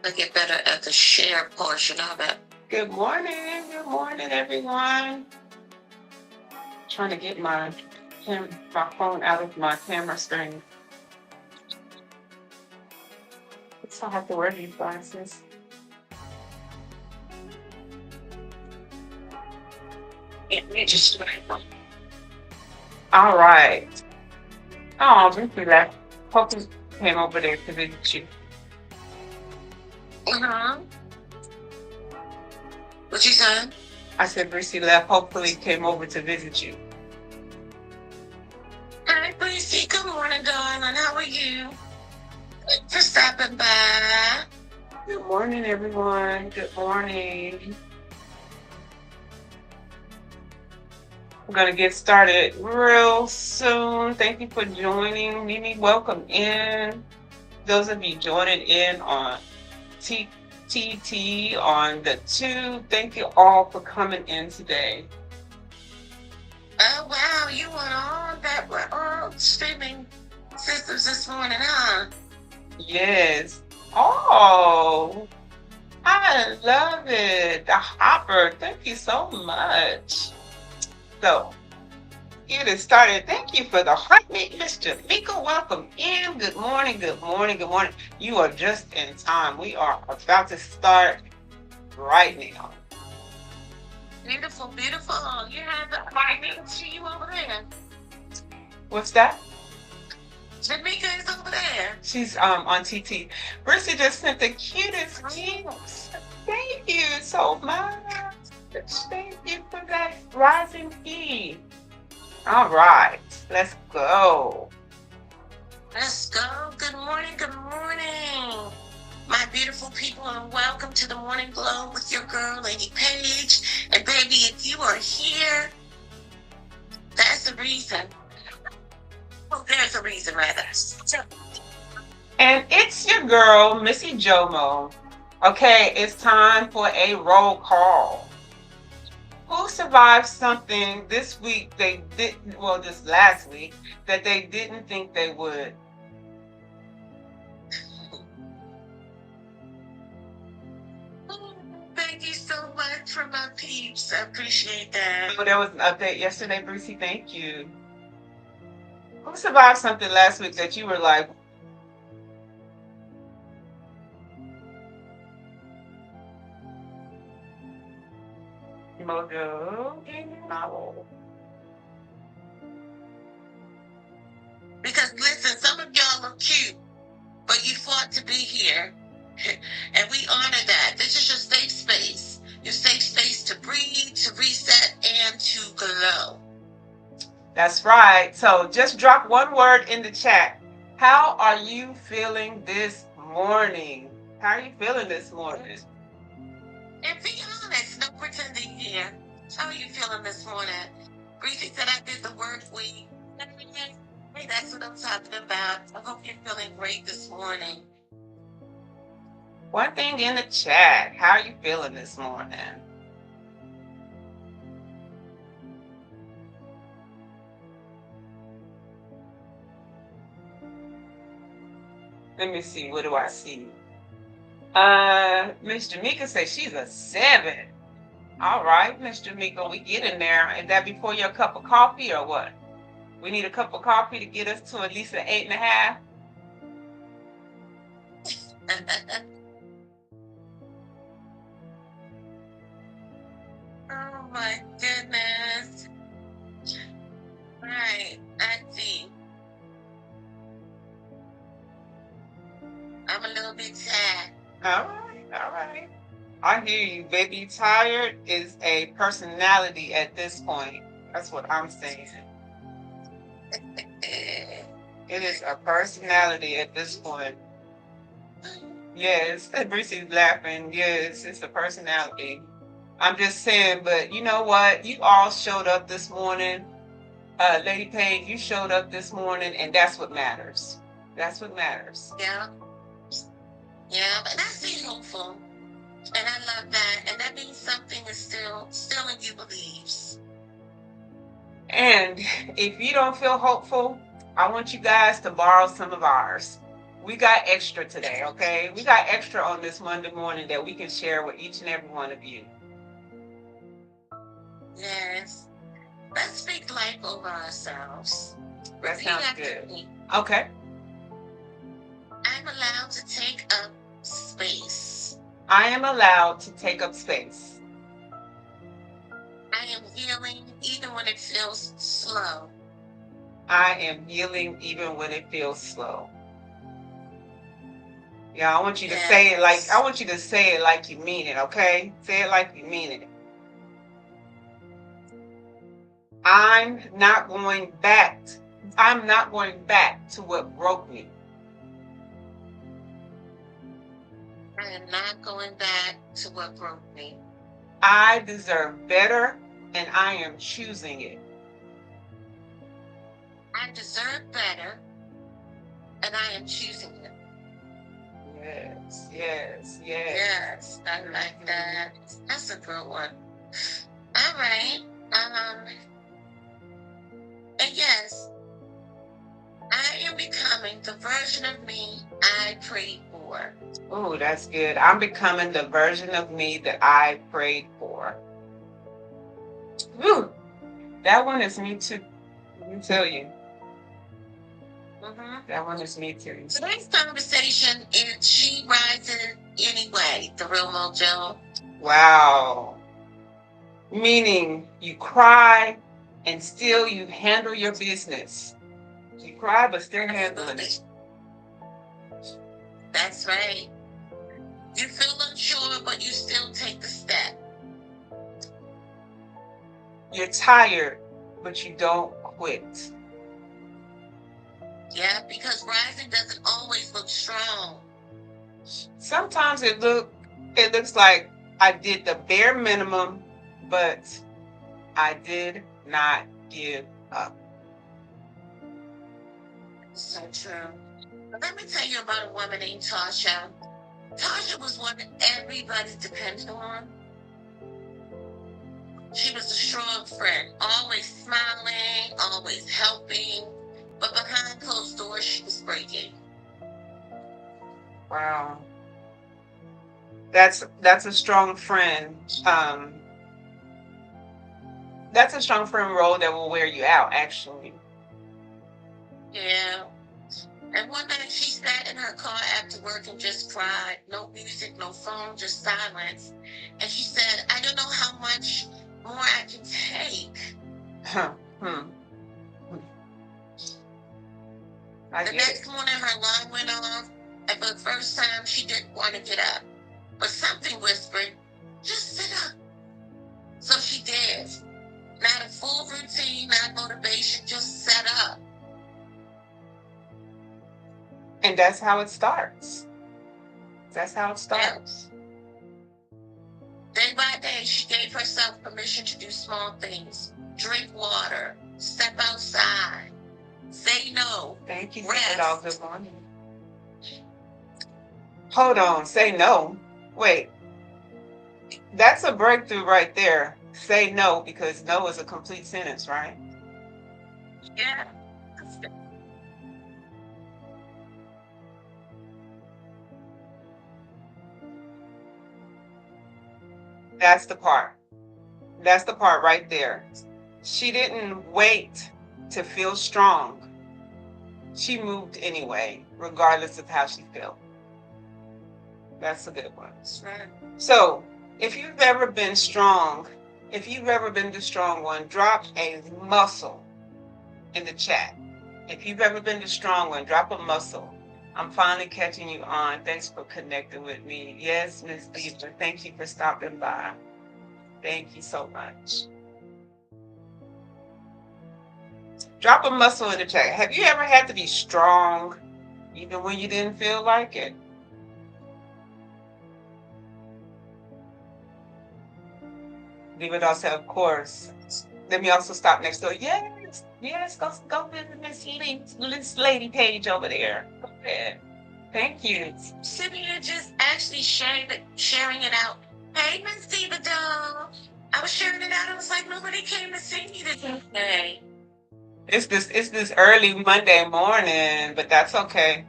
I get better at the share portion of it. Good morning, everyone. Trying to get my phone out of my camera screen. So I have to wear these glasses. Let me just. All right. Oh, briefly left. Hope you came over there to visit you. What you said? I said Breezy left. Hopefully came over to visit you. Hi, Breezy. Good morning, darling. How are you? Thanks for stopping by. Good morning, everyone. Good morning. We're going to get started real soon. Thank you for joining. Mimi, welcome in. Those of you joining in on TT on the tube, thank you all for coming in today. Oh, wow. You were on that. We're all streaming systems this morning, huh? Yes. Oh, I love it. The hopper. Thank you so much. So, get it started. Thank you for the heartbeat, Mr. Mika. Welcome in. Good morning, good morning, good morning. You are just in time. We are about to start right now. Beautiful, beautiful. You have the heartbeat to you over there. What's that? Jamaica is over there. She's on TT. Brissy just sent the cutest gifts. Thank you so much. Thank you for that rising key. All right, let's go. Let's go. Good morning, good morning. My beautiful people, and welcome to the Morning Glow with your girl, Lady Paige. And baby, if you are here, that's the reason. Well, there's a reason, rather. And it's your girl, Missy Jomo. Okay, it's time for a roll call. Who survived something this week they didn't, well, this last week, that they didn't think they would? Thank you so much for my peeps. I appreciate that. Oh, there was an update yesterday, Brucey. Thank you. Who survived something last week that you were like, Mojo? No. Because listen, some of y'all are cute, but you fought to be here. And we honor that. This is your safe space. Your safe space to breathe, to reset, and to glow. That's right. So just drop one word in the chat. How are you feeling this morning? How are you feeling this morning? And be honest, no pretending here. How are you feeling this morning? Breezy said I did the work week. Hey, that's what I'm talking about. I hope you're feeling great this morning. One thing in the chat. How are you feeling this morning? Let me see. What do I see? Miss Jamaica says she's a 7. All right, Miss Jamaica, we get in there. Is that before your cup of coffee or what? We need a cup of coffee to get us to at least an 8.5. Oh my goodness. Right, I see. I'm a little bit tired. All right. I hear you, baby. Tired is a personality at this point. That's what I'm saying. It is a personality at this point. Yes, Brucey's laughing. Yes, it's a personality. I'm just saying, but you know what? You all showed up this morning. Lady Paige, you showed up this morning, and that's what matters. That's what matters. Yeah. Yeah, but I stay hopeful. And I love that. And that means something is still in you believes. And if you don't feel hopeful, I want you guys to borrow some of ours. We got extra today, okay? We got extra on this Monday morning that we can share with each and every one of you. Yes. Let's speak life over ourselves. That sounds good. Okay. I'm allowed to take up space. I am allowed to take up space. I am healing even when it feels slow. I am healing even when it feels slow. Yeah, I want you to say it like you mean it, okay? Say it like you mean it. I'm not going back to what broke me. I am not going back to what broke me. I deserve better, and I am choosing it. I deserve better, and I am choosing it. Yes, yes, yes. Yes, I like that. That's a good one. All right. And yes, I am becoming the version of me I prayed for. Oh, that's good. I'm becoming the version of me that I prayed for. Woo! That one is me too. Let me tell you. That one is me too. Today's conversation is She Rises Anyway, the real Mojo. Wow. Meaning you cry and still you handle your business. You cry but still handling it. That's right. You feel unsure but you still take the step. You're tired but you don't quit. Yeah, because rising doesn't always look strong. Sometimes it looks like I did the bare minimum, but I did not give up. So true. Let me tell you about a woman named Tasha. Tasha was one that everybody depended on. She was a strong friend, always smiling, always helping, but behind closed doors, she was breaking. Wow. That's a strong friend. That's a strong friend role that will wear you out, actually. Yeah. And one night she sat in her car after work and just cried. No music, no phone, just silence. And she said, I don't know how much more I can take. The next morning her alarm went off, and for the first time she didn't want to get up. But something whispered, just sit up. So she did. Not a full routine, not motivation, just set up. And that's how it starts. That's how it starts. Day by day, she gave herself permission to do small things. Drink water, step outside, say no. Thank you, G.L.O.W. Good morning. Hold on, say no. Wait, that's a breakthrough right there. Say no, because no is a complete sentence, right? Yeah. That's the part. That's the part right there. She didn't wait to feel strong. She moved anyway, regardless of how she felt. That's a good one. Right. So, if you've ever been strong, if you've ever been the strong one, drop a muscle in the chat. If you've ever been the strong one, drop a muscle. I'm finally catching you on. Thanks for connecting with me. Yes, Miss Diva, thank you for stopping by. Thank you so much. Drop a muscle in the chat. Have you ever had to be strong even when you didn't feel like it? Leave it also, of course. Let me also stop next door. Yes, yes, go visit Miss Lady Page over there. Go ahead. Thank you. Sitting here just actually sharing it out. Hey, Miss Diva Doll. I was sharing it out. I was like, nobody came to see me today. It's this early Monday morning, but that's okay.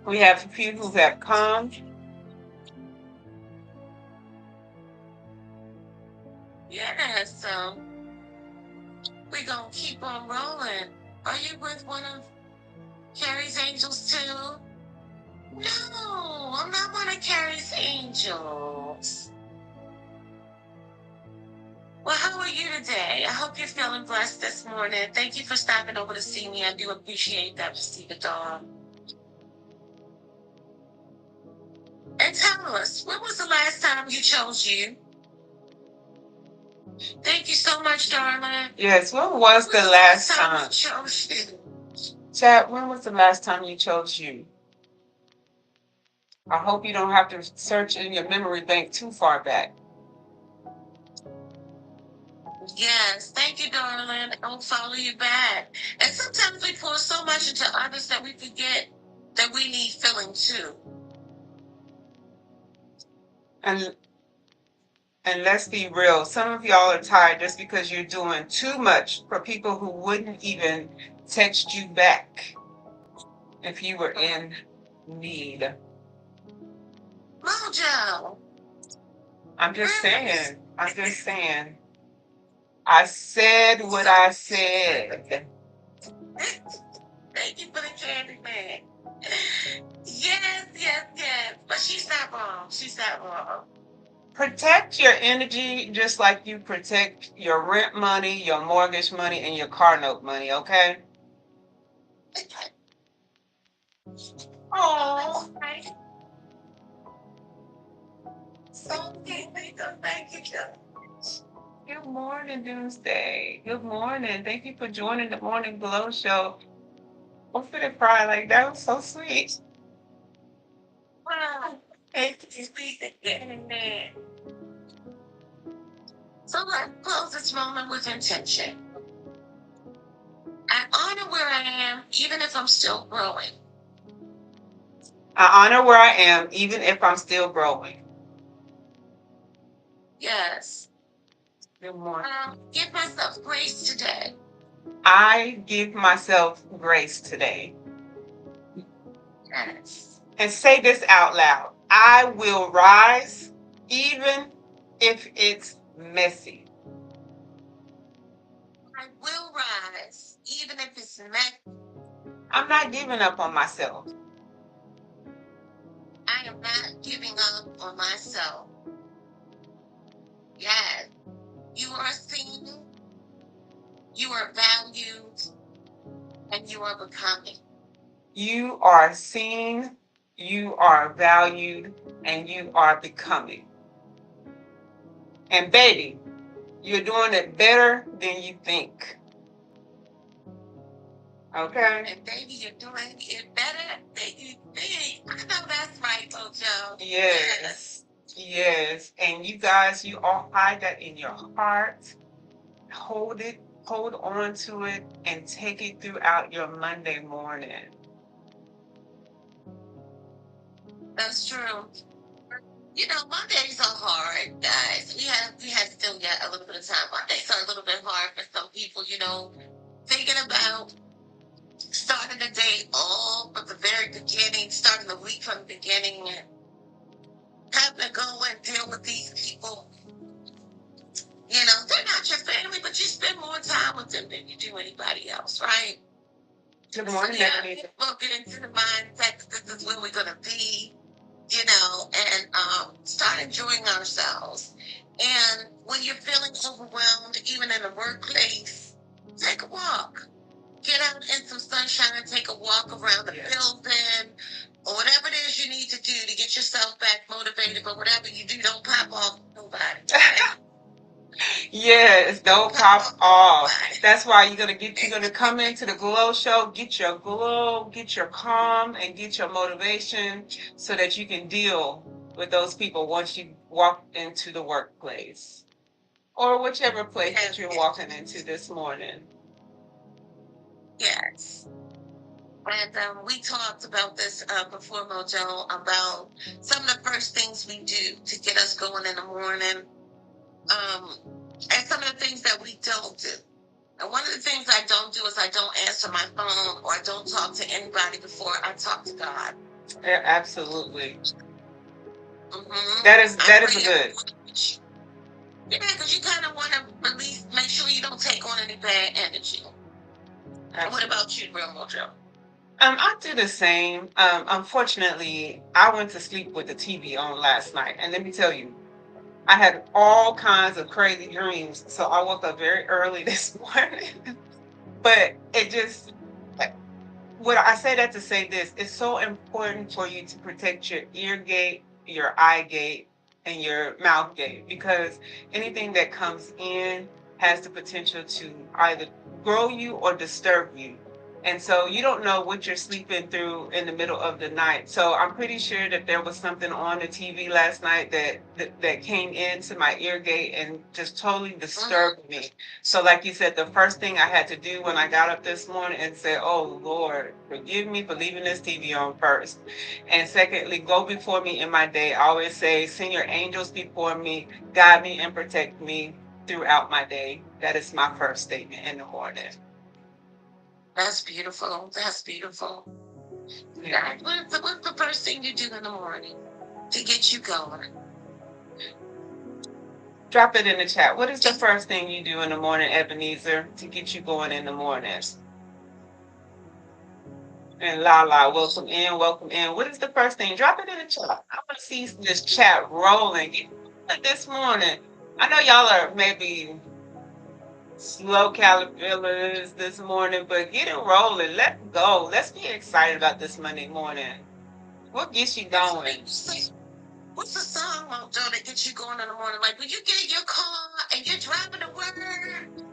We have a few who have come. Yeah, so we're going to keep on rolling. Are you with one of Carrie's angels too? No, I'm not one of Carrie's angels. Well, how are you today? I hope you're feeling blessed this morning. Thank you for stopping over to see me. I do appreciate that, Steve Dawn. And tell us, when was the last time you chose you? Thank you so much, darling. Yes, when was the last time you chose you? Chad, when was the last time you chose you? I hope you don't have to search in your memory bank too far back. Yes, thank you, darling. I'll follow you back. And sometimes we pour so much into others that we forget that we need filling too. And let's be real, some of y'all are tired just because you're doing too much for people who wouldn't even text you back if you were in need. Mojo. I'm just saying. I said what I said. Thank you for the candy, man. Yes. But she's not wrong. Protect your energy just like you protect your rent money, your mortgage money, and your car note money, okay? Oh, so thank you, Joe. Good morning, Doomsday. Good morning. Thank you for joining the Morning Glow Show. I'm finna cry, like that was so sweet. Wow. Thank you, sweet again, man. So let's close this moment with intention. I honor where I am, even if I'm still growing. I honor where I am, even if I'm still growing. Yes. Good morning. Give myself grace today. I give myself grace today. Yes. And say this out loud. I will rise, even if it's messy. I will rise, even if it's messy. I'm not giving up on myself. I am not giving up on myself. Yes. You are seen, you are valued, and you are becoming. You are seen, you are valued, and you are becoming. And baby, you're doing it better than you think. Okay? And baby, you're doing it better than you think. I know that's right, Mojo. Yes. And you guys, you all hide that in your heart. Hold it, hold on to it, and take it throughout your Monday morning. That's true. You know, Mondays are hard, guys. We have still got a little bit of time. Mondays are a little bit hard for some people, you know, thinking about starting the day all from the very beginning, starting the week from the beginning, and having to go and deal with these people. You know, they're not your family, but you spend more time with them than you do anybody else, right? Good morning, so, yeah, we'll get into the mindset. This is where we're going to be, you know, and start enjoying ourselves. And when you're feeling overwhelmed, even in the workplace, take a walk. Get out in some sunshine, take a walk around the building, or whatever it is you need to do to get yourself back motivated. But whatever you do, don't pop off nobody. Yes, don't pop off. That's why you're gonna come into the Glow Show, get your glow, get your calm, and get your motivation so that you can deal with those people once you walk into the workplace. Or whichever place that you're walking into this morning. Yes. And we talked about this before, Mojo, about some of the first things we do to get us going in the morning, and some of the things that we don't do. And one of the things I don't do is I don't answer my phone or I don't talk to anybody before I talk to God. Absolutely. That is good. Yeah, because you kind of want to at least make sure you don't take on any bad energy. Absolutely. What about you, Real Mojo? I do the same. Unfortunately, I went to sleep with the TV on last night, and let me tell you, I had all kinds of crazy dreams. So I woke up very early this morning, but it just what I say that to say this, it's so important for you to protect your ear gate, your eye gate, and your mouth gate, because anything that comes in has the potential to either grow you or disturb you. And so you don't know what you're sleeping through in the middle of the night. So I'm pretty sure that there was something on the TV last night that came into my ear gate and just totally disturbed me. So, like you said, the first thing I had to do when I got up this morning and say, "Oh Lord, forgive me for leaving this TV on first." And secondly, go before me in my day. I always say, "Send your angels before me, guide me and protect me throughout my day." That is my first statement in the morning. That's beautiful. That's beautiful. Yeah. What's the first thing you do in the morning to get you going? Drop it in the chat. What is the first thing you do in the morning, Ebenezer, to get you going in the mornings? And Lala, welcome in, welcome in. What is the first thing? Drop it in the chat. I want to see this chat rolling. Get it this morning. I know y'all are maybe slow caterpillars this morning, but get it rolling. Let's go. Let's be excited about this Monday morning. What gets you going? What's the song, Mojo, that gets you going in the morning? Like when you get in your car and you're driving to work,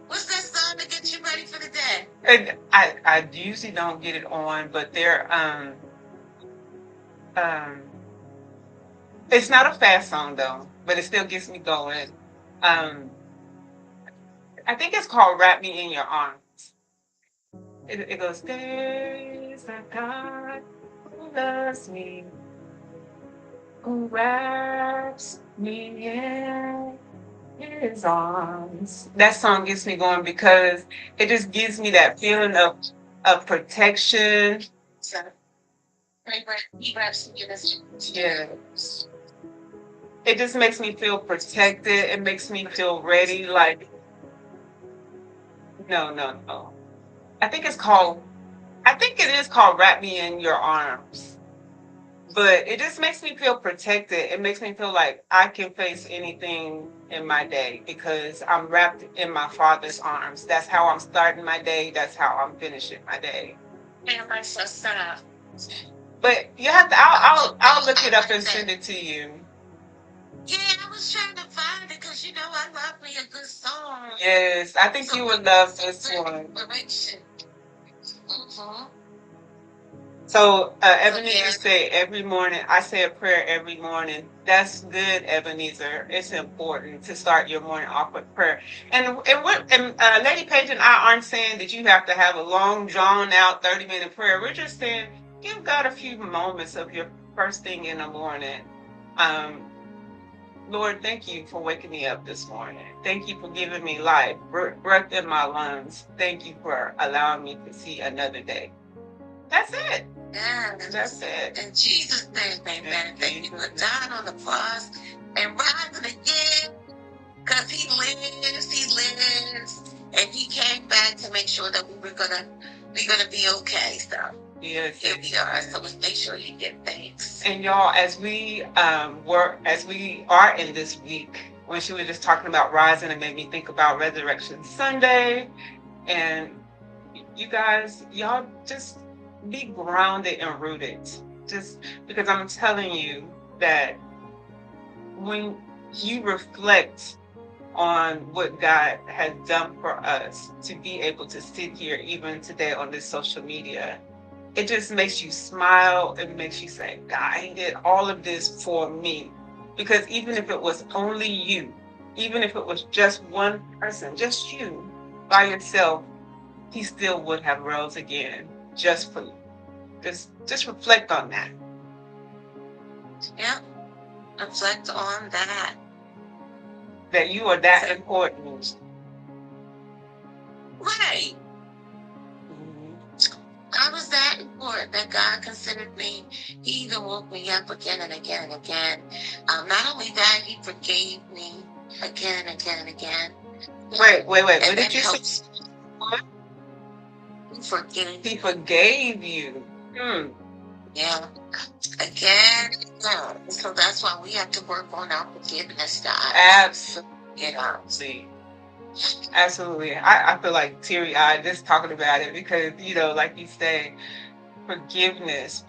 what's that song that gets you ready for the day? And I usually don't get it on, but um it's not a fast song though, but it still gets me going. I think it's called "Wrap Me in Your Arms." It goes, "There's a God who loves me, who wraps me in his arms." That song gets me going because it just gives me that feeling of protection. He wraps me in his arms. Yes. It just makes me feel protected. It makes me feel ready. Like, no. I think it's called, I think it is called "Wrap Me in Your Arms." But it just makes me feel protected. It makes me feel like I can face anything in my day because I'm wrapped in my Father's arms. That's how I'm starting my day. That's how I'm finishing my day. And my sister. But you have to. I'll look it up and send it to you. Yeah, I was trying to find it because I love me a good song. Yes, I think you would love this one. Mm-hmm. So Ebenezer say every morning. I say a prayer every morning. That's good, Ebenezer. It's important to start your morning off with prayer. And Lady Page and I aren't saying that you have to have a long, drawn out 30-minute prayer. We're just saying give God a few moments of your first thing in the morning. Lord, thank you for waking me up this morning. Thank you for giving me life, breath in my lungs. Thank you for allowing me to see another day. That's it. Yeah, that's it. In Jesus' name, amen. Thank you for dying on the cross and rising again, because he lives, and he came back to make sure that we're gonna be okay. So yes, here we are. So let's make sure you give thanks. And y'all, as we are in this week, when she was just talking about rising, it made me think about Resurrection Sunday, and you guys, y'all just be grounded and rooted. Just because I'm telling you that when you reflect on what God has done for us to be able to sit here even today on this social media, it just makes you smile. It makes you say, God, he did all of this for me. Because even if it was only you, even if it was just one person, just you by yourself, he still would have rose again just for you. Just reflect on that. Yeah, reflect on that. That you are that important. Right. Mm-hmm. I was that important. important that God considered me. He even woke me up again and again and again. Not only that, He forgave me again and again and again. Wait. What did you say? What? He forgave you. Yeah. Again. Yeah. So that's why we have to work on our forgiveness, God. Absolutely. You know. See. Absolutely. I feel like teary-eyed just talking about it because, like you say, forgiveness.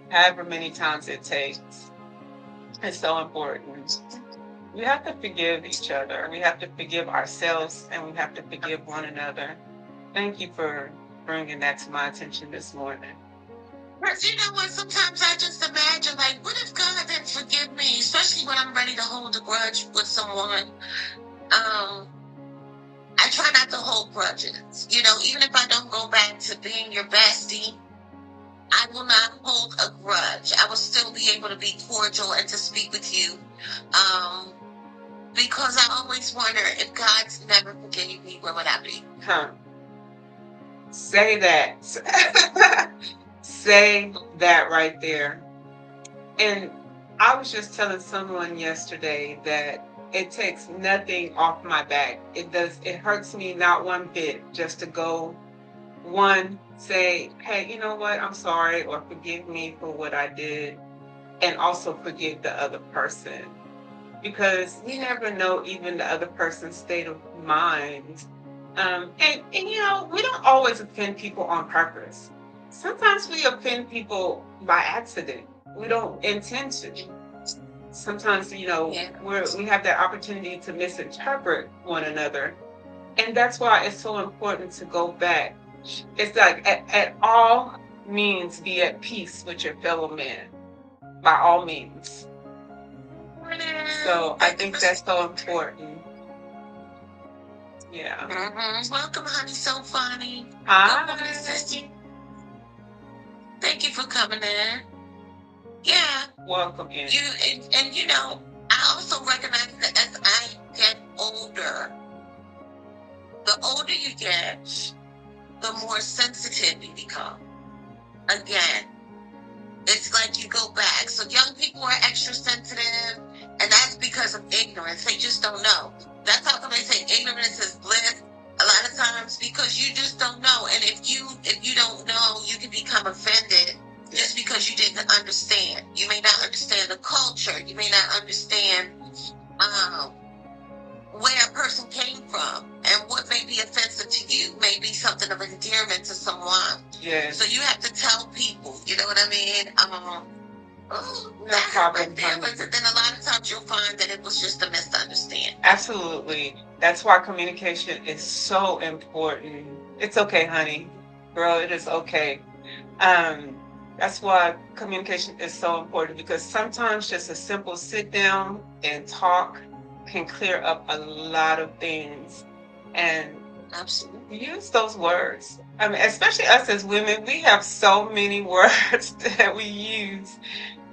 However many times it takes. It's so important. We have to forgive each other. We have to forgive ourselves, and we have to forgive one another. Thank you for bringing that to my attention this morning. But you know what? Sometimes I just imagine, like, what if God didn't forgive me, especially when I'm ready to hold a grudge with someone? I try not to hold grudges. Even if I don't go back to being your bestie, I will not hold a grudge. I will still be able to be cordial and to speak with you. Because I always wonder, if God's never forgave me, where would I be? Say that. Say that right there. And I was just telling someone yesterday that it takes nothing off my back. It hurts me not one bit just to go, say, hey, you know what? I'm sorry, or forgive me for what I did, and also forgive the other person. Because we never know even the other person's state of mind. And we don't always offend people on purpose. Sometimes we offend people by accident. We don't intend to. Sometimes, we have that opportunity to misinterpret one another. And that's why it's so important to go back. It's like at all means be at peace with your fellow man. By all means. So I think that's so important. Yeah. Welcome, honey. So funny. Hi. Good morning, sister. Thank you for coming in. Yeah. Welcome in. I also recognize that as I get older, the older you get, the more sensitive you become. Again, it's like you go back. So young people are extra sensitive, and that's because of ignorance. They just don't know. That's how come they say ignorance is bliss. A lot of times because you just don't know. And if you don't know, you can become offended just because you didn't understand. You may not understand the culture. You may not understand where a person came from, and what may be offensive to you may be something of endearment to someone. Yes. So you have to tell people, you know what I mean? That happened there, but then a lot of times you'll find that it was just a misunderstanding. Absolutely. That's why communication is so important. It's okay, honey. Girl, it is okay. That's why communication is so important, because sometimes just a simple sit down and talk can clear up a lot of things. And absolutely use those words. I mean, especially us as women, we have so many words that we use.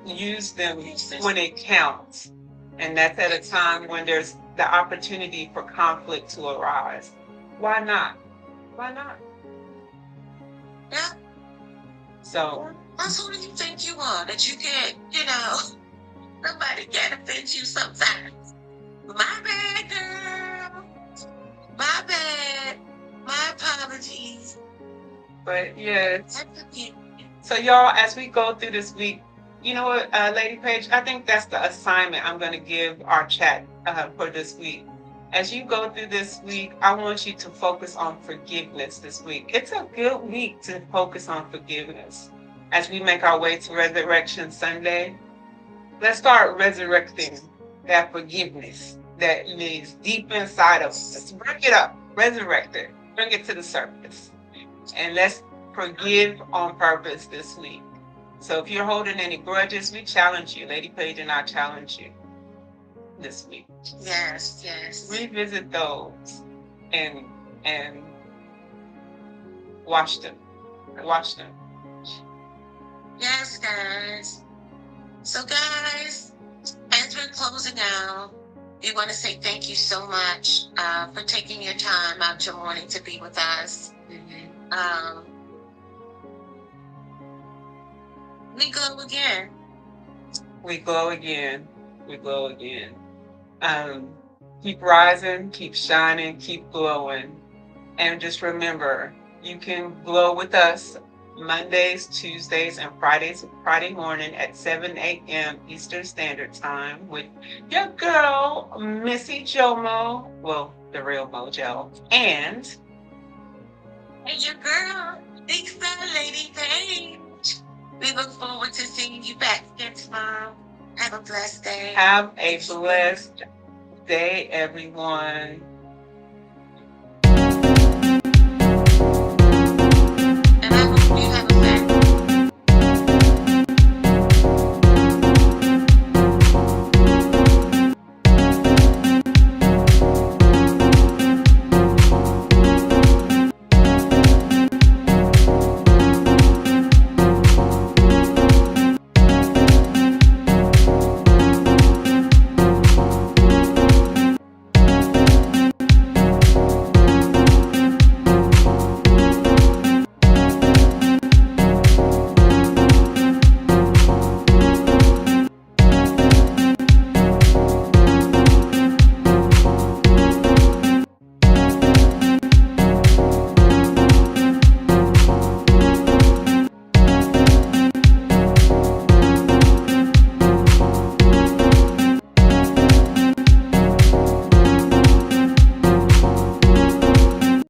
Use them when it counts. And that's at a time when there's the opportunity for conflict to arise. Why not? Yeah. So that's who you think you are, that you can't, nobody can offend you sometimes. My bad, girl. My bad. My apologies. But yes. So y'all, as we go through this week, you know what, Lady Paige, I think that's the assignment I'm going to give our chat for this week. As you go through this week, I want you to focus on forgiveness this week. It's a good week to focus on forgiveness. As we make our way to Resurrection Sunday, let's start resurrecting that forgiveness that is deep inside of us. Let's bring it up, resurrect it, bring it to the surface. And let's forgive on purpose this week. So if you're holding any grudges, we challenge you. Lady Paige and I challenge you this week. Yes. Revisit those and watch them. Yes, guys. So guys, as we're closing out, we want to say thank you so much for taking your time out your morning to be with us. Um, we glow again. We glow again. We glow again. Um, Keep rising, keep shining, keep glowing. And just remember, you can glow with us Mondays, Tuesdays, and Friday morning at 7 a.m. Eastern Standard Time with your girl, Missy Jomo. Well, the real Mojo. And your girl, Big Fat Lady Paige. We look forward to seeing you back again tomorrow. Have a blessed day. Have a blessed day, everyone.